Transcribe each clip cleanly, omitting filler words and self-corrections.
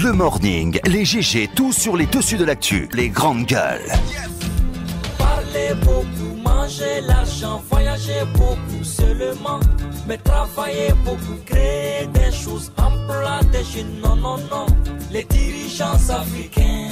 Le morning, les GG, tout sur les dessus de l'actu, les grandes gueules. Parler beaucoup, manger l'argent, voyager beaucoup seulement, mais travailler beaucoup, créer des choses, emploi des jeunes, non, non, non. Les dirigeants africains,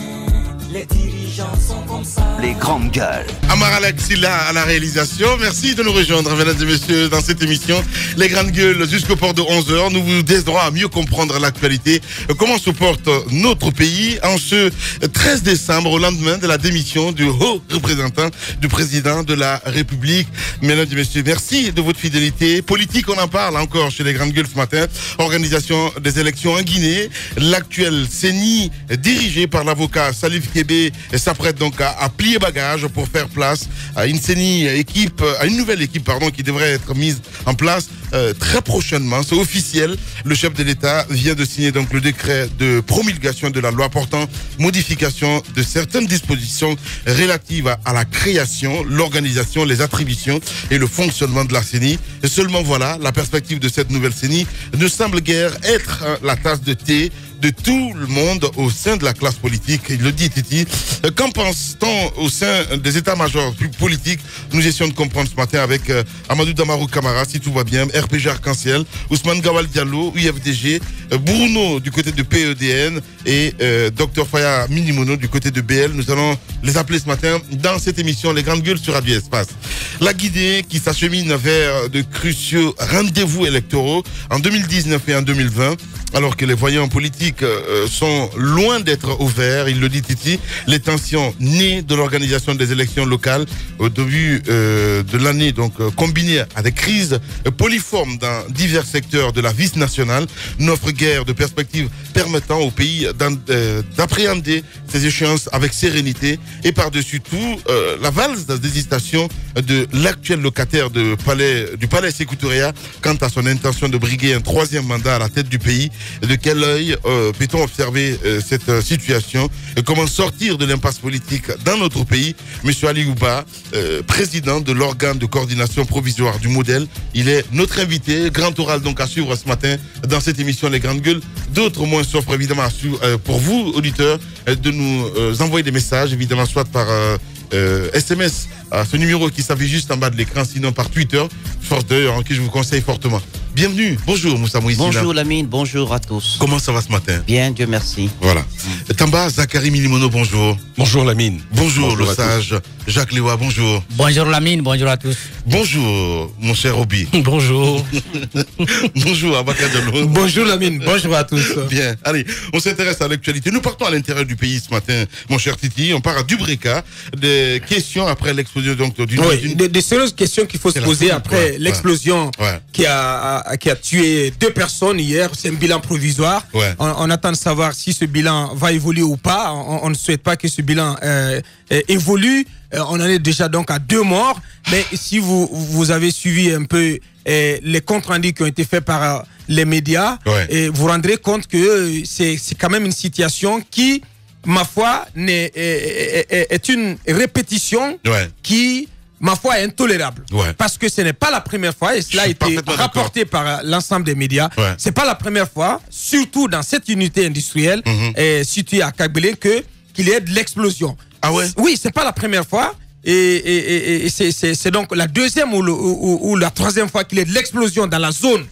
les dirigeants sont comme ça. Les grandes gueules. Amara Laxila à la réalisation. Merci de nous rejoindre, mesdames et messieurs, dans cette émission. Les grandes gueules jusqu'au port de 11h. Nous vous aiderons à mieux comprendre l'actualité. Comment se porte notre pays en ce 13 décembre, au lendemain de la démission du haut représentant du président de la République. Mesdames et messieurs, merci de votre fidélité. Politique, on en parle encore chez les grandes gueules ce matin. Organisation des élections en Guinée. L'actuel CENI, dirigé par l'avocat Salif Kébé, s'apprête donc à plier bagage pour faire place à une CENI équipe, à une nouvelle équipe, qui devrait être mise en place très prochainement. C'est officiel. Le chef de l'État vient de signer donc le décret de promulgation de la loi portant modification de certaines dispositions relatives à la création, l'organisation, les attributions et le fonctionnement de la CENI. Et seulement voilà, la perspective de cette nouvelle CENI ne semble guère être la tasse de thé de tout le monde au sein de la classe politique. Il le dit, Titi. Qu'en pense-t-on au sein des états-majors politiques? Nous essayons de comprendre ce matin avec Amadou Damarou Kamara, si tout va bien, RPG Arc-en-Ciel, Ousmane Gawal Diallo, UFDG, Bruno du côté de PEDN et Dr Faya Minimono du côté de BL. Nous allons les appeler ce matin dans cette émission Les Grandes Gueules sur Radio Espace. La Guinée qui s'achemine vers de cruciaux rendez-vous électoraux en 2019 et en 2020, alors que les voyants politiques sont loin d'être au vert. Il le dit, Titi, les tensions nées de l'organisation des élections locales au début de l'année, donc combinées à des crises polyformes dans divers secteurs de la vie nationale, n'offrent guère de perspectives permettant au pays d'appréhender ces échéances avec sérénité. Et par-dessus tout, la valse d'hésitation de l'actuel locataire du palais Sékou Touré quant à son intention de briguer un troisième mandat à la tête du pays. De quel œil peut-on observer cette situation et comment sortir de l'impasse politique dans notre pays? Monsieur Ali Ouba, président de l'organe de coordination provisoire du modèle, il est notre invité. Grand oral donc à suivre ce matin dans cette émission Les Grandes Gueules. D'autres moins s'offrent évidemment pour vous, auditeurs, de nous envoyer des messages, évidemment, soit par SMS à ce numéro qui s'affiche juste en bas de l'écran, sinon par Twitter, force d'ailleurs, en qui je vous conseille fortement. Bienvenue, bonjour Moussa Moïsina. Bonjour Lamine, bonjour à tous. Comment ça va ce matin? Bien, Dieu merci. Voilà. Tamba Zakari Minimono, bonjour. Bonjour Lamine. Bonjour le sage Jacques Lewa, bonjour. Bonjour Lamine, bonjour à tous. Bonjour mon cher Obi. Bonjour. Bonjour Abakadalo. Bonjour Lamine, bonjour à tous. Bien, allez, on s'intéresse à l'actualité. Nous partons à l'intérieur du pays ce matin, mon cher Titi. On part à Dubreka. Des questions après l'explosion donc des sérieuses questions qu'il faut se poser après l'explosion qui a tué 2 personnes hier. C'est un bilan provisoire. On attend de savoir si ce bilan va évoluer ou pas. On ne souhaite pas que ce bilan évolue. On en est déjà donc à 2 morts. Mais si vous avez suivi un peu les comptes rendus qui ont été faits par les médias, et vous rendrez compte que c'est quand même une situation qui, ma foi, est une répétition qui, ma foi, est intolérable. Parce que ce n'est pas la première fois, et cela a été rapporté par l'ensemble des médias, c'est pas la première fois, surtout dans cette unité industrielle située à Kagbele, qu'il y ait de l'explosion. Ah ouais? Oui, c'est pas la première fois. Et c'est donc la deuxième ou la troisième fois qu'il y a de l'explosion dans la zone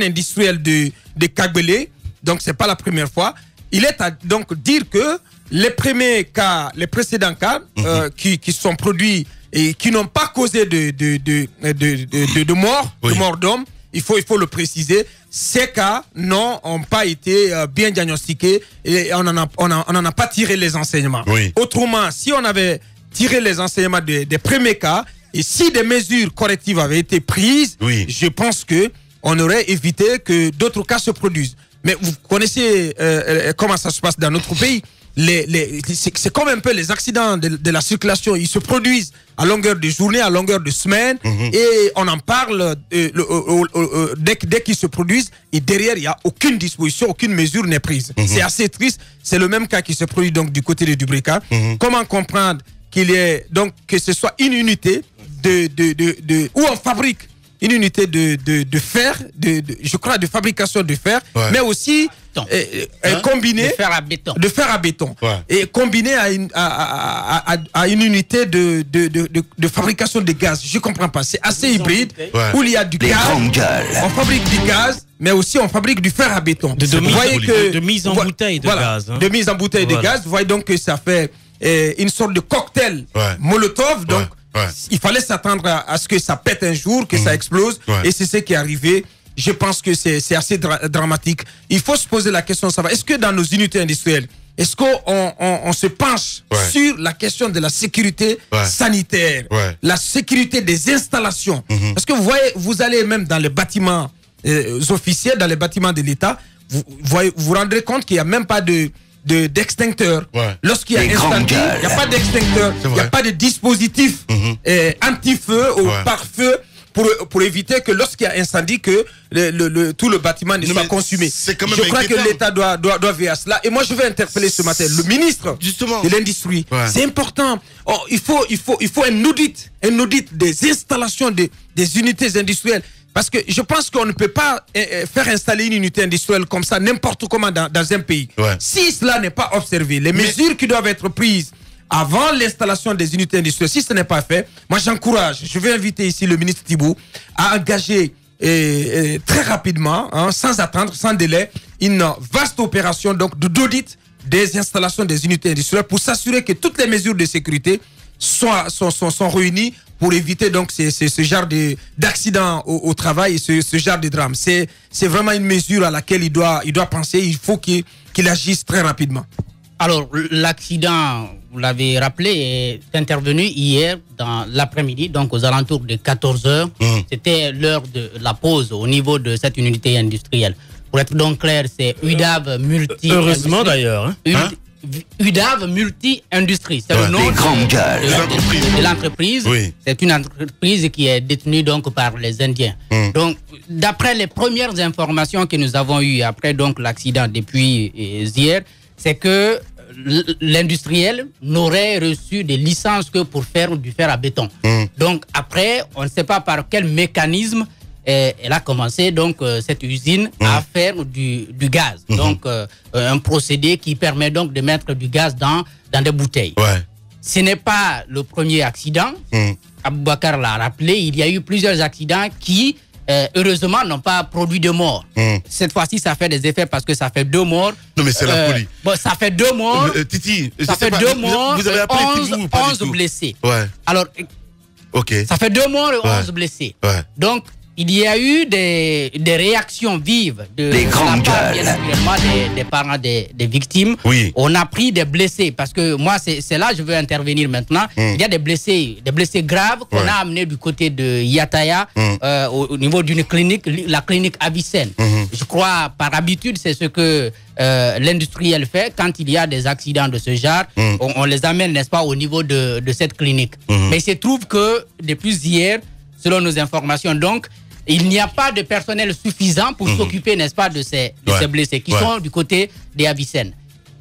industrielle de Kagbele. Donc c'est pas la première fois. Il est à donc dire que les précédents cas qui sont produits et qui n'ont pas causé de mort d'homme, il faut le préciser. Ces cas n'ont pas été bien diagnostiqués et on n'en a pas tiré les enseignements. Autrement, si on avait tiré les enseignements des premiers cas et si des mesures correctives avaient été prises, je pense que on aurait évité que d'autres cas se produisent. Mais vous connaissez comment ça se passe dans notre pays. C'est comme un peu les accidents de la circulation. Ils se produisent à longueur de journée, à longueur de semaine, et on en parle dès qu'ils se produisent. Et derrière, il n'y a aucune disposition, aucune mesure n'est prise. C'est assez triste. C'est le même cas qui se produit donc du côté de Dubreka. Comment comprendre qu'il y ait donc que ce soit une unité où on fabrique une unité de fer, je crois de fabrication de fer, mais aussi combiné de fer à béton. Et combiné à une unité de fabrication de gaz. Je comprends pas. C'est assez hybride où il y a du gaz. On fabrique du gaz, mais aussi on fabrique du fer à béton. De mise en bouteille de gaz. De mise en bouteille de gaz. Vous voyez donc que ça fait une sorte de cocktail Molotov. Donc il fallait s'attendre à ce que ça pète un jour, que ça explose. Et c'est ce qui est arrivé. Je pense que c'est assez dramatique. Il faut se poser la question de savoir, est-ce que dans nos unités industrielles, est-ce qu'on se penche sur la question de la sécurité sanitaire, la sécurité des installations? Parce que vous voyez, vous allez même dans les bâtiments officiels, dans les bâtiments de l'État, vous vous rendrez compte qu'il n'y a même pas d'extincteur. Lorsqu'il y a incendie, il n'y a pas d'extincteur, il n'y a pas de dispositif anti-feu ou pare-feu pour éviter que lorsqu'il y a incendie, que tout le bâtiment ne soit consumé. Je crois que l'État doit veiller à cela. Et moi, je vais interpeller ce matin le ministre de l'Industrie. C'est important. Il faut un audit des installations des unités industrielles. Parce que je pense qu'on ne peut pas faire installer une unité industrielle comme ça n'importe comment dans un pays. Si cela n'est pas observé, les mesures qui doivent être prises avant l'installation des unités industrielles, si ce n'est pas fait, moi j'encourage, je vais inviter ici le ministre Thibault à engager très rapidement, sans attendre, sans délai, une vaste opération d'audit des installations des unités industrielles pour s'assurer que toutes les mesures de sécurité sont réunies pour éviter donc ce genre d'accident au travail et ce genre de drame. C'est vraiment une mesure à laquelle il doit penser. Il faut qu'il agisse très rapidement. Alors, l'accident, vous l'avez rappelé, est intervenu hier dans l'après-midi, donc aux alentours de 14h. C'était l'heure de la pause au niveau de cette unité industrielle. Pour être donc clair, c'est UDAV Multi. Heureusement d'ailleurs. UDAV Multi-Industrie, c'est le nom de l'entreprise. C'est une entreprise qui est détenue donc par les Indiens. Donc, d'après les premières informations que nous avons eues après donc l'accident depuis hier, c'est que l'industriel n'aurait reçu des licences que pour faire du fer à béton. Donc après, on ne sait pas par quel mécanisme elle a commencé donc cette usine à faire du gaz. Donc un procédé qui permet donc de mettre du gaz dans des bouteilles. Ce n'est pas le premier accident. Aboubakar l'a rappelé, il y a eu plusieurs accidents qui heureusement n'ont pas produit de mort. Cette fois-ci ça fait des effets parce que ça fait 2 morts. Non mais c'est la folie. Bon, ça fait 2 morts. Titi, ça fait 2 morts. Vous avez appelé 11 blessés. Alors ça fait 2 morts et 11 blessés. Donc il y a eu des réactions vives de la part, bien naturellement, des parents des victimes. On a pris des blessés parce que moi, c'est là que je veux intervenir maintenant. Il y a des blessés graves qu'on a amenés du côté de Yataya au niveau d'une clinique, la clinique Avicenne. Je crois, par habitude, c'est ce que l'industriel fait quand il y a des accidents de ce genre. On les amène, n'est-ce pas, au niveau de cette clinique. Mais il se trouve que depuis hier, selon nos informations, donc, il n'y a pas de personnel suffisant pour s'occuper, n'est-ce pas, de ces blessés qui sont du côté des Avicenne.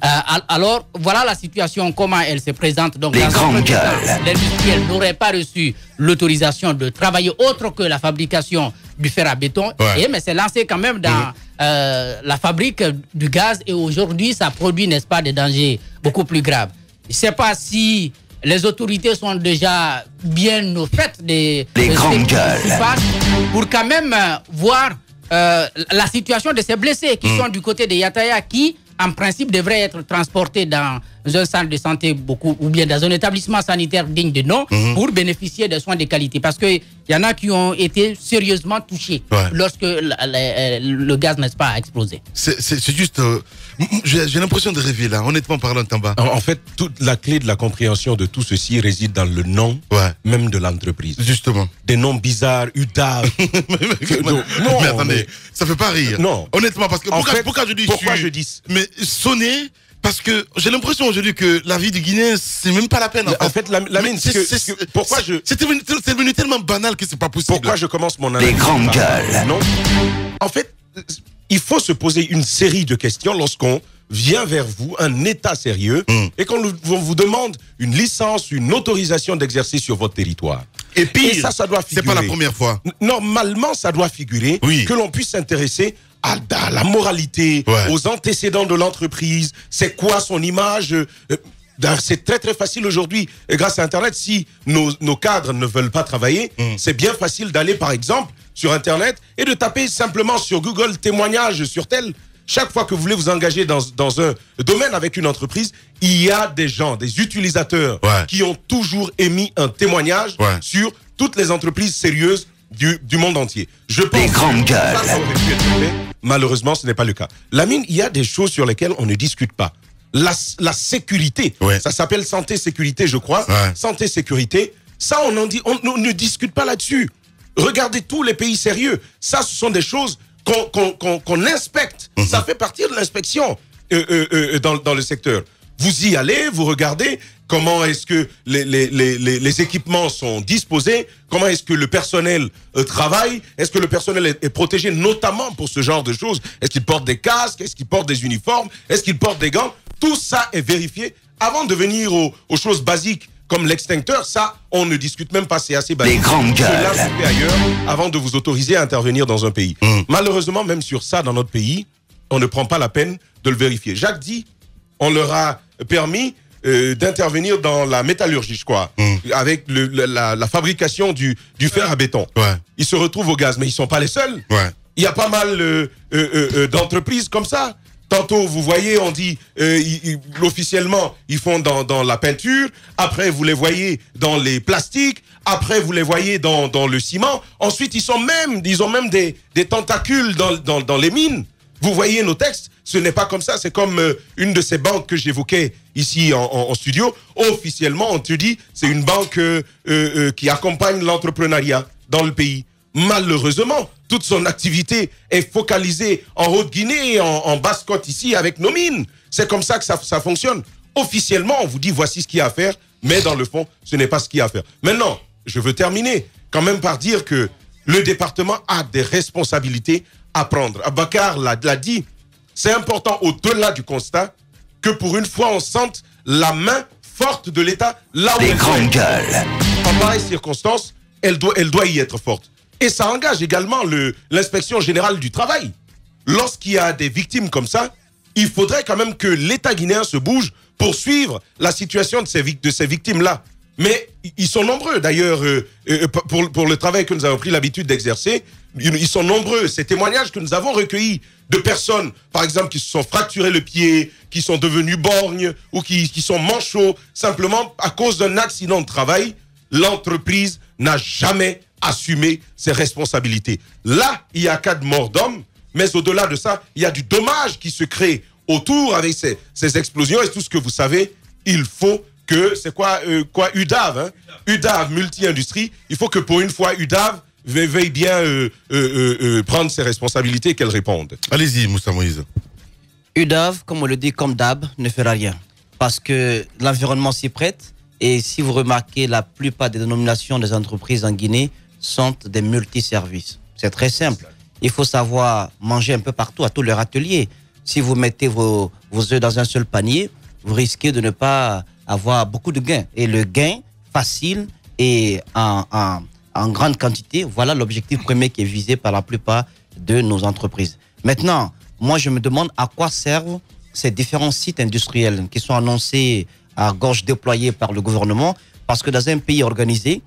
Alors, voilà la situation, comment elle se présente. Donc, l'industriel n'aurait pas reçu l'autorisation de travailler autre que la fabrication du fer à béton. Mais c'est lancé quand même dans la fabrique du gaz. Et aujourd'hui, ça produit, n'est-ce pas, des dangers beaucoup plus graves. Je ne sais pas si les autorités sont déjà bien au fait de ce qui se passe pour quand même voir la situation de ces blessés qui sont du côté de Yataya, qui en principe devraient être transportés dans un centre de santé ou bien dans un établissement sanitaire digne de nom pour bénéficier de soins de qualité. Parce qu'il y en a qui ont été sérieusement touchés lorsque le gaz, n'est-ce pas, a explosé. C'est juste... j'ai l'impression de rêver là, honnêtement parlant, Tamba. En fait, toute la clé de la compréhension de tout ceci réside dans le nom même de l'entreprise. Justement. Des noms bizarres, UDAV. Non, mais attendez, ça fait pas rire. Non. Honnêtement, parce que pourquoi je dis mais sonner, parce que j'ai l'impression aujourd'hui que la vie du Guinéen, c'est même pas la peine. En fait, Lamine, c'est devenu tellement banal que c'est pas possible. Pourquoi je commence mon analyse? Les grandes gueules. Non. En fait, il faut se poser une série de questions lorsqu'on vient vers vous, un État sérieux, et qu'on vous demande une licence, une autorisation d'exercer sur votre territoire. Et pire, et ça doit figurer. C'est pas la première fois. Normalement, ça doit figurer que l'on puisse s'intéresser à la moralité, aux antécédents de l'entreprise. C'est quoi son image? C'est très très facile aujourd'hui, grâce à Internet, si nos cadres ne veulent pas travailler, c'est bien facile d'aller par exemple sur Internet et de taper simplement sur Google témoignage sur tel. Chaque fois que vous voulez vous engager dans un domaine avec une entreprise, il y a des gens, des utilisateurs qui ont toujours émis un témoignage sur toutes les entreprises sérieuses du monde entier. Je pense les grandes gueules. Ça aurait pu être fait. Malheureusement, ce n'est pas le cas. Lamine, il y a des choses sur lesquelles on ne discute pas. La sécurité, ça s'appelle santé-sécurité, je crois. Santé-sécurité, ça on ne discute pas là-dessus. Regardez tous les pays sérieux. Ça, ce sont des choses qu'on inspecte. Ça fait partie de l'inspection dans le secteur. Vous y allez, vous regardez comment est-ce que les équipements sont disposés, comment est-ce que le personnel travaille, est-ce que le personnel est protégé notamment pour ce genre de choses. Est-ce qu'il porte des casques, est-ce qu'il porte des uniformes, est-ce qu'il porte des gants. Tout ça est vérifié avant de venir aux choses basiques comme l'extincteur. Ça, on ne discute même pas, c'est assez basique. Les grandes gueules. Cela se fait ailleurs avant de vous autoriser à intervenir dans un pays. Malheureusement, même sur ça, dans notre pays, on ne prend pas la peine de le vérifier. Jacques dit, on leur a permis d'intervenir dans la métallurgie, je crois, avec la fabrication du fer à béton. Ils se retrouvent au gaz, mais ils ne sont pas les seuls. Il y a pas mal d'entreprises comme ça. Tantôt, vous voyez, on dit, officiellement, ils font dans la peinture. Après, vous les voyez dans les plastiques. Après, vous les voyez dans le ciment. Ensuite, ils ont même des tentacules dans les mines. Vous voyez nos textes, ce n'est pas comme ça. C'est comme une de ces banques que j'évoquais ici en studio. Officiellement, on te dit, c'est une banque qui accompagne l'entrepreneuriat dans le pays. Malheureusement, toute son activité est focalisée en Haute-Guinée et en Basse-Côte ici avec nos mines. C'est comme ça que ça fonctionne. Officiellement, on vous dit voici ce qu'il y a à faire, mais dans le fond, ce n'est pas ce qu'il y a à faire. Maintenant, je veux terminer quand même par dire que le département a des responsabilités à prendre. Abakar l'a dit, c'est important au-delà du constat que pour une fois, on sente la main forte de l'État là où les grandes gueules. En pareille circonstance, elle doit y être forte. Et ça engage également l'inspection générale du travail. Lorsqu'il y a des victimes comme ça, il faudrait quand même que l'État guinéen se bouge pour suivre la situation de ces victimes-là. Mais ils sont nombreux, d'ailleurs, pour le travail que nous avons pris l'habitude d'exercer, ils sont nombreux. Ces témoignages que nous avons recueillis de personnes, par exemple, qui se sont fracturés le pied, qui sont devenus borgnes ou qui sont manchots, simplement à cause d'un accident de travail, l'entreprise n'a jamais assumé ses responsabilités. Là, il y a cas de mort d'homme, mais au-delà de ça, il y a du dommage qui se crée autour avec ces explosions et tout ce que vous savez. Il faut que, c'est quoi UDAV, hein? UDAV, multi-industrie, il faut que pour une fois, UDAV veuille bien prendre ses responsabilités et qu'elle réponde. Allez-y, Moussa Moïse. UDAV, comme on le dit, comme d'hab, ne fera rien. Parce que l'environnement s'y prête. Et si vous remarquez, la plupart des dénominations des entreprises en Guinée sont des multiservices. C'est très simple. Il faut savoir manger un peu partout, à tous leurs ateliers. Si vous mettez vos œufs dans un seul panier, vous risquez de ne pas avoir beaucoup de gains. Et le gain facile et en grande quantité, voilà l'objectif premier qui est visé par la plupart de nos entreprises. Maintenant, moi je me demande à quoi servent ces différents sites industriels qui sont annoncés à gorge déployée par le gouvernement, parce que dans un pays organisé,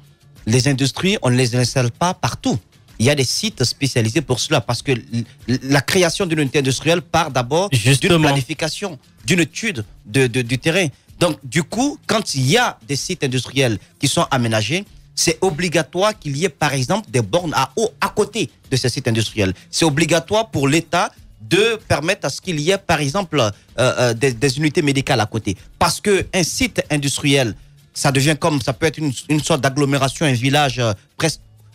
les industries, on ne les installe pas partout. Il y a des sites spécialisés pour cela, parce que la création d'une unité industrielle part d'abord d'une planification, d'une étude du terrain. Donc, du coup, quand il y a des sites industriels qui sont aménagés, c'est obligatoire qu'il y ait, par exemple, des bornes à eau à côté de ces sites industriels. C'est obligatoire pour l'État de permettre à ce qu'il y ait, par exemple, des unités médicales à côté. Parce qu'un site industriel, ça peut être une sorte d'agglomération, un village,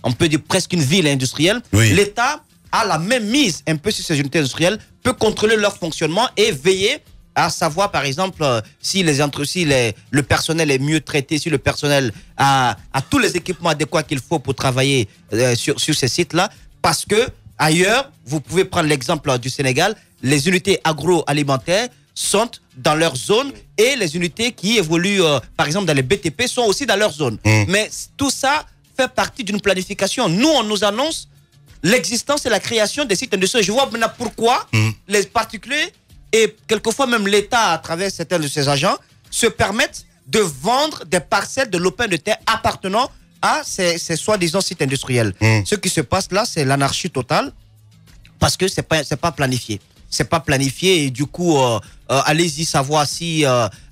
on peut dire presque une ville industrielle. Oui. L'État a la même mise un peu sur ces unités industrielles, peut contrôler leur fonctionnement et veiller à savoir, par exemple, si le personnel est mieux traité, si le personnel a tous les équipements adéquats qu'il faut pour travailler sur ces sites-là. Parce que ailleurs, vous pouvez prendre l'exemple du Sénégal, les unités agroalimentaires sont dans leur zone et les unités qui évoluent, par exemple, dans les BTP sont aussi dans leur zone. Mais tout ça fait partie d'une planification. Nous, on nous annonce l'existence et la création des sites industriels. Je vois maintenant pourquoi les particuliers et quelquefois même l'État, à travers certains de ses agents, se permettent de vendre des parcelles de lopin de terre appartenant à ces soi-disant sites industriels. Ce qui se passe là, c'est l'anarchie totale parce que c'est pas planifié. C'est pas planifié et du coup, allez-y savoir si,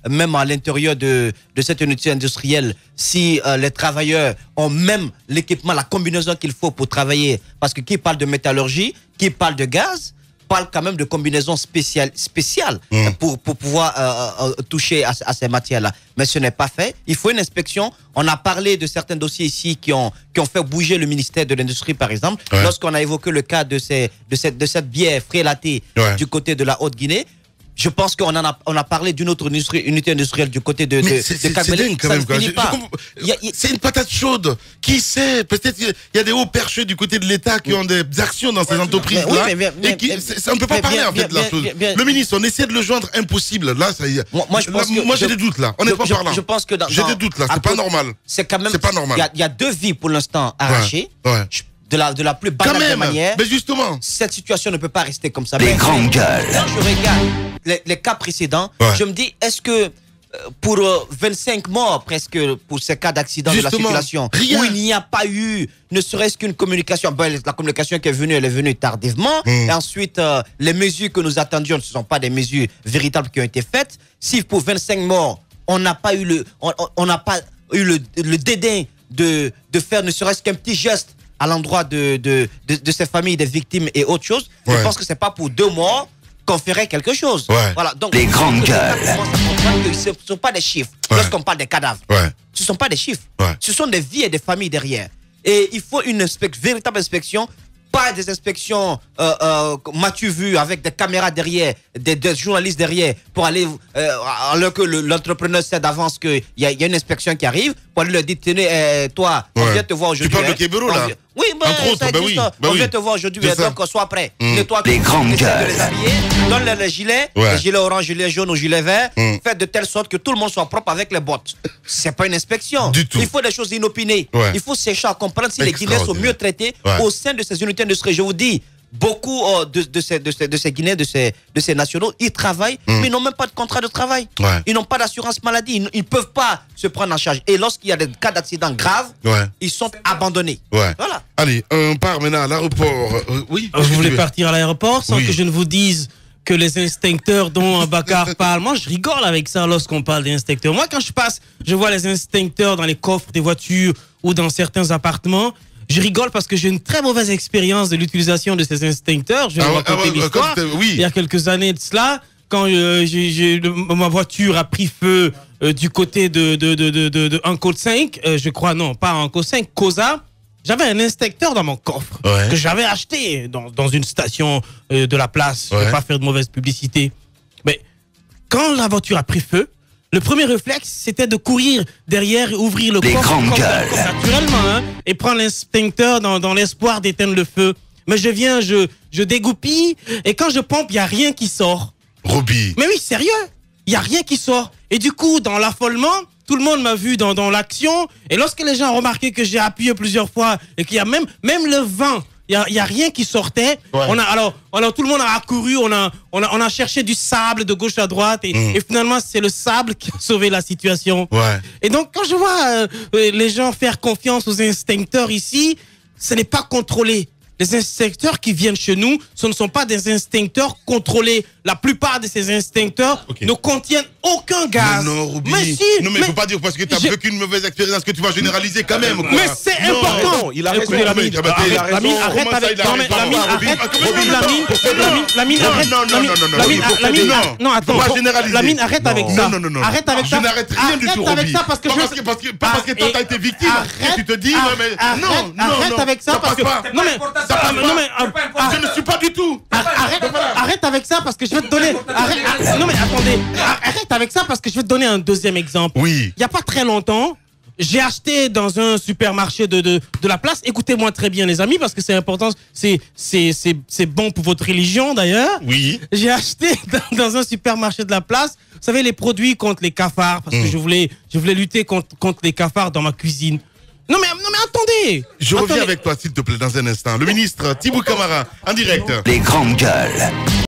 même à l'intérieur de cette unité industrielle, si les travailleurs ont même l'équipement, la combinaison qu'il faut pour travailler. Parce que qui parle de métallurgie, qui parle de gaz, parle quand même de combinaisons spéciales pour pouvoir toucher à ces matières-là. Mais ce n'est pas fait. Il faut une inspection. On a parlé de certains dossiers ici qui ont fait bouger le ministère de l'Industrie, par exemple. Lorsqu'on a évoqué le cas de cette bière frélatée du côté de la Haute-Guinée. Je pense qu'on a parlé d'une autre unité industrielle du côté de Kagbele. C'est une patate chaude. Qui sait? Peut-être qu'il y a des hauts perchés du côté de l'État qui ont des actions dans ces entreprises-là. On ne peut pas parler en fait de la chose. Le ministre, on essaie de le joindre, impossible. Là, moi j'ai des doutes là. Honnêtement parlant. J'ai des doutes là. C'est pas normal. C'est quand même. Il y a 2 vies pour l'instant arrachées. De la plus banale des manières. Mais justement, cette situation ne peut pas rester comme ça. Les grandes gueules. Quand je regarde les cas précédents, je me dis, est-ce que pour 25 morts presque pour ces cas d'accident de la circulation, où il n'y a pas eu ne serait-ce qu'une communication, la communication qui est venue, elle est venue tardivement, et ensuite les mesures que nous attendions ne sont pas des mesures véritables qui ont été faites. Si pour 25 morts, on n'a pas eu le dédain de faire ne serait-ce qu'un petit geste à l'endroit de ces familles, des victimes et autre chose, je pense que c'est pas pour 2 morts qu'on ferait quelque chose. Voilà. Donc, les grandes gueules. Ce ne sont pas des chiffres. Lorsqu'on parle des cadavres, ce ne sont pas des chiffres. Ce sont des vies et des familles derrière. Et il faut une véritable inspection, pas des inspections, m'as-tu vu, avec des caméras derrière, des journalistes derrière, pour aller, alors que l'entrepreneur sait d'avance qu'il y a une inspection qui arrive, pour aller leur dire, tenez, toi, on vient te voir aujourd'hui. Tu parles de Kébéro, là? Oui, on vient te voir aujourd'hui, donc sois prêt. Nettoie les grandes gueules. Donne-leur les gilets orange, gilets jaunes ou gilets verts, faites de telle sorte que tout le monde soit propre avec les bottes. C'est pas une inspection. Du tout. Il faut des choses inopinées. Il faut chercher à comprendre si les Guinéens sont mieux traités au sein de ces unités industrielles. Je vous dis, beaucoup de ces Guinéens, de ces nationaux, ils travaillent, mais ils n'ont même pas de contrat de travail. Ils n'ont pas d'assurance maladie. Ils ne peuvent pas se prendre en charge. Et lorsqu'il y a des cas d'accident graves, ils sont abandonnés. Voilà. Allez, on part maintenant à l'aéroport. Oui. Vous voulez partir à l'aéroport sans que je ne vous dise que les instincteurs dont Bakar parle. Moi, je rigole avec ça lorsqu'on parle des instincteurs. Moi, quand je passe, je vois les instincteurs dans les coffres des voitures ou dans certains appartements. Je rigole parce que j'ai une très mauvaise expérience de l'utilisation de ces instincteurs. Je vais vous raconter l'histoire. Il y a quelques années de cela, quand ma voiture a pris feu du côté de Uncle 5, je crois, non, pas Uncle 5, Cosa, j'avais un instincteur dans mon coffre que j'avais acheté dans une station de la place. Je ne vais pas faire de mauvaise publicité. Mais quand la voiture a pris feu, le premier réflexe, c'était de courir derrière et ouvrir le coffre naturellement, et prendre l'instincteur dans l'espoir d'éteindre le feu. Mais je dégoupille, et quand je pompe, il n'y a rien qui sort. Roby. Mais oui, sérieux, il n'y a rien qui sort. Et du coup, dans l'affolement, tout le monde m'a vu dans l'action, et lorsque les gens ont remarqué que j'ai appuyé plusieurs fois, et qu'il y a même le vent, il y a rien qui sortait. Alors tout le monde a accouru, on a cherché du sable de gauche à droite et finalement c'est le sable qui a sauvé la situation. Et donc quand je vois les gens faire confiance aux instincteurs ici, ce n'est pas contrôlé. Les instincteurs qui viennent chez nous, ce ne sont pas des instincteurs contrôlés. La plupart de ces instincteurs ne contiennent aucun gaz. Non, Ruby. Mais si, non, mais il ne faut pas dire parce que tu as vécu une mauvaise expérience que tu vas généraliser quand même. Quoi. Mais c'est important. Il a raison. Lamine, arrête avec ça. Non, attends. Lamine, arrête avec ça. Arrête avec ça. Je n'arrête rien du tout, Ruby. Parce que pas parce que toi, tu as été victime. Tu te dis, non. Arrête avec ça parce que... Non, mais... Je ne suis pas du tout. Arrête avec ça parce que je vais te donner... Non, mais attendez. Arrête avec ça parce que je vais te donner un deuxième exemple. Oui. Il n'y a pas très longtemps, j'ai acheté dans un supermarché de la place. Écoutez-moi très bien, les amis, parce que c'est important. C'est bon pour votre religion, d'ailleurs. Oui. J'ai acheté dans un supermarché de la place, vous savez, les produits contre les cafards, parce que je voulais lutter contre les cafards dans ma cuisine. Non mais attendez. Je reviens avec toi, s'il te plaît, dans un instant. Le ministre Thibaut Camara, en direct. Les grandes gueules.